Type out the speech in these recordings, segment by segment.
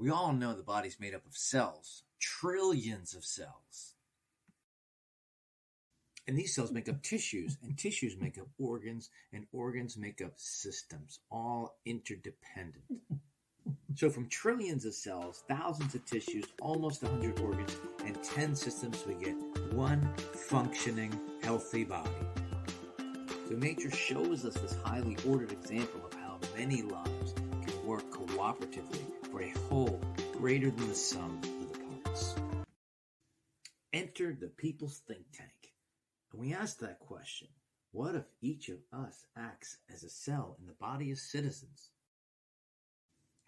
We all know the body's made up of cells, trillions of cells. And these cells make up tissues, and tissues make up organs, and organs make up systems, all interdependent. So from trillions of cells, thousands of tissues, almost 100 organs, and 10 systems, we get one functioning, healthy body. So nature shows us this highly ordered example of how many lives can work cooperatively for a whole greater than the sum of the parts. Enter the People's Think Tank. And we ask that question, what if each of us acts as a cell in the body of citizens?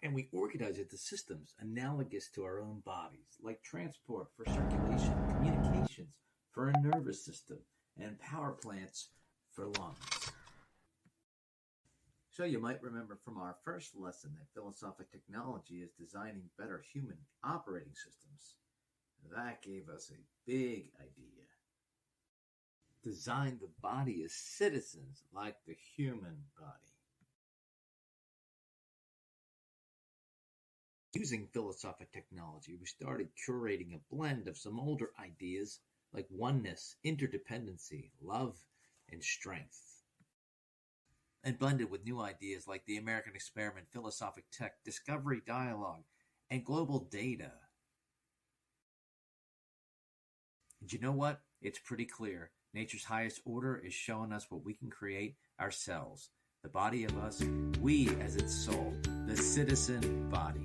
And we organize it to systems analogous to our own bodies, like transport for circulation, communications for a nervous system, and power plants for lungs. So you might remember from our first lesson that philosophic technology is designing better human operating systems. That gave us a big idea. Design the body as citizens like the human body. Using philosophic technology, we started curating a blend of some older ideas like oneness, interdependency, love, and strength, and blended with new ideas like the American experiment, philosophic tech, discovery dialogue, and global data. And you know what? It's pretty clear. Nature's highest order is showing us what we can create ourselves. The body of us, we as its soul, the citizen body.